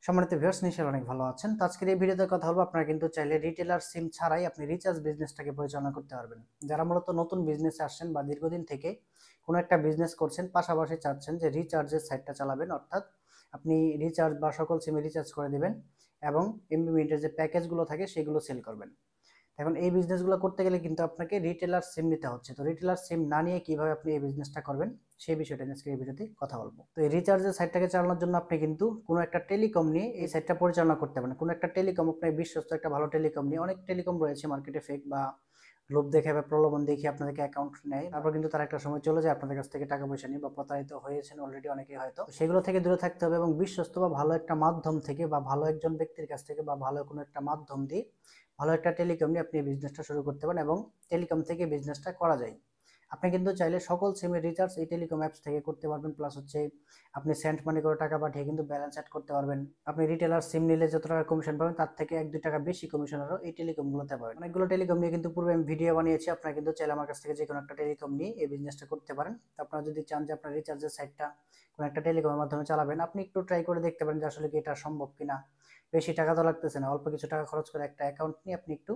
সম্মানিত ভিউয়ার্স, নিশ্চয়ই অনেক ভালো আছেন। তো আজকের এই ভিডিওতে কথা বলবো, আপনারা কিন্তু চাইলে রিটেলার সিম ছাড়াই আপনি রিচার্জ বিজনেসটাকে পরিচালনা করতে পারবেন। যারা মূলত নতুন বিজনেসে আসছেন বা দীর্ঘদিন থেকে কোনো একটা বিজনেস করছেন, পাশাপাশি চাচ্ছেন যে রিচার্জের সাইটটা চালাবেন, অর্থাৎ আপনি রিচার্জ বা সকল সিমে রিচার্জ করে দিবেন এবং এমবি মিনিটের যে প্যাকেজগুলো থাকে সেগুলো সেল করবেন। এখন এই বিজনেসগুলো করতে গেলে কিন্তু আপনাকে রিটেলার সিম নিতে হচ্ছে। তো রিটেলার সিম না নিয়ে কিভাবে আপনি এই বিজনেসটা করবেন সেই বিষয়টা আজকে এই ভিডিওতে কথা বলবো। তো এই রিচার্জের সাইটটাকে চালানোর জন্য আপনি কিন্তু কোনো একটা টেলিকম নিয়ে এই সাইটটা পরিচালনা করতে পারেন। কোনো একটা টেলিকম, আপনার বিশ্বস্ত একটা ভালো টেলিকম নিয়ে, অনেক টেলিকম রয়েছে মার্কেটে ফেক বা লোভ দেখে বা প্রলোভন দেখিয়ে আপনাদেরকে অ্যাকাউন্ট নেয়, তারপর কিন্তু তার একটা সময় চলে যায়, আপনাদের কাছ থেকে টাকা পয়সা নিয়ে বা প্রতারিত হয়েছেন অলরেডি অনেকেই হয়তো। সেগুলো থেকে দূরে থাকতে হবে এবং বিশ্বস্ত বা ভালো একটা মাধ্যম থেকে বা ভালো একজন ব্যক্তির কাছ থেকে বা ভালো কোনো একটা মাধ্যম দিয়ে ভালো একটা টেলিকম নিয়ে আপনি বিজনেসটা শুরু করতে পারেন এবং টেলিকম থেকে বিজনেসটা করা যায়। আপনি কিন্তু চাইলে সকল সিমের রিচার্জ এই টেলিকম অ্যাপস থেকে করতে পারবেন, প্লাস হচ্ছে আপনি সেন্ট মানি করে টাকা পাঠিয়ে কিন্তু ব্যালেন্স অ্যাড করতে পারবেন। আপনি রিটেলার সিম নিলে যত টাকা কমিশন পাবেন তার থেকে 1-2 টাকা বেশি কমিশন আরও এই টেলিকমগুলোতে পাবেন। অনেকগুলো টেলিকম নিয়ে কিন্তু পূর্বে আমি ভিডিও বানিয়েছি, আপনারা কিন্তু চাইলে আমার কাছ থেকে যে কোনো একটা টেলিকম নিয়ে এই বিজনেসটা করতে পারেন। তো আপনারা যদি চান যে আপনার রিচার্জের সাইটটা কোনো একটা টেলিকমের মাধ্যমে চালাবেন, আপনি একটু ট্রাই করে দেখতে পারেন যে আসলে কি এটা সম্ভব কিনা। বেশি টাকা তো লাগতেছে না, অল্প কিছু টাকা খরচ করে একটা অ্যাকাউন্ট নিয়ে আপনি একটু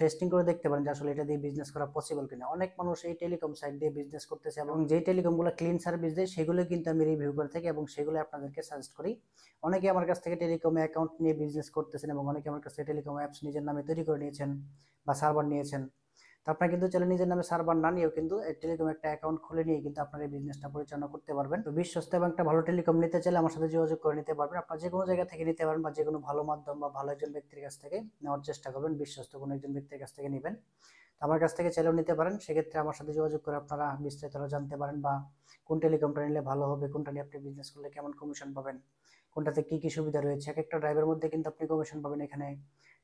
টেস্টিং করে দেখতে পারেন যে আসলে এটা দিয়ে বিজনেস করা পসিবল কিনা। অনেক মানুষ এই টেলিকম সাইট দিয়ে বিজনেস করতেছে এবং যেই টেলিকমগুলো ক্লিন সার্ভিস দেয় সেগুলো কিন্তু আমি রিভিউ করে থাকি এবং সেগুলো আপনাদেরকে সাজেস্ট করি। অনেকে আমার কাছ থেকে টেলিকমে অ্যাকাউন্ট নিয়ে বিজনেস করতেছেন এবং অনেকে আমার কাছ থেকে টেলিকম অ্যাপস নিজের নামে তৈরি করে নিয়েছেন বা সার্ভার নিয়েছেন। তো আপনারা কিন্তু চাইলে নিজের নামে সার্ভার না নিয়েও কিন্তু টেলিকম একটা অ্যাকাউন্ট খুলে নিয়ে কিন্তু আপনার এই বিজনেসটা পরিচালনা করতে পারবেন। তো বিশ্বস্ত এবং একটা ভালো টেলিকম নিতে চাইলে আমার সাথে যোগাযোগ করে নিতে পারবেন। আপনারা যে কোনো জায়গা থেকে নিতে পারেন বা যে কোনো ভালো মাধ্যম বা ভালো একজন ব্যক্তির কাছ থেকে নেওয়ার চেষ্টা করবেন, বিশ্বস্ত কোনো একজন ব্যক্তির কাছ থেকে নেবেন। তো আমার কাছ থেকে চাইলেও নিতে পারেন। সেক্ষেত্রে আমার সাথে যোগাযোগ করে আপনারা বিস্তারিত জানতে পারেন বা কোন টেলিকমটা নিলে ভালো হবে, কোনটা নিয়ে আপনি বিজনেস করলে কেমন কমিশন পাবেন, কোনটাতে কি কি সুবিধা রয়েছে। এক একটা ড্রাইভের মধ্যে কিন্তু আপনি কমিশন পাবেন এখানে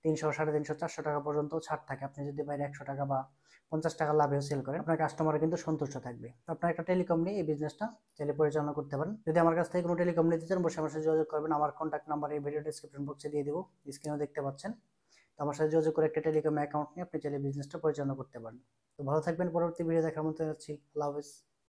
300, 350, 400 টাকা পর্যন্ত ছাড় থাকে। আপনি যদি বাইরে 100 টাকা বা 50 টাকা লাভেও সেল করেন, আপনার কাস্টমার কিন্তু সন্তুষ্ট থাকবে। তো আপনার একটা টেলিকম নিয়ে এই বিজনেসটা চাইলে পরিচালনা করতে পারেন। যদি আমার কাছ থেকে কোনো টেলিকম নিতে চান, বসে আমার সাথে যোগাযোগ করবেন। আমার কন্ট্যাক্ট নাম্বার এই ভিডিও ডেসক্রিপশন বক্সে দিয়ে দেবো, স্ক্রিনেও দেখতে পাচ্ছেন। তো আমার সাথে যোগাযোগ করে একটা টেলিকম অ্যাকাউন্ট নিয়ে আপনি চাইলে বিজনেসটা পরিচালনা করতে পারেন। তো ভালো থাকবেন, পরবর্তী ভিডিও দেখার মতো যাচ্ছি। আল্লাহ হাফেজ।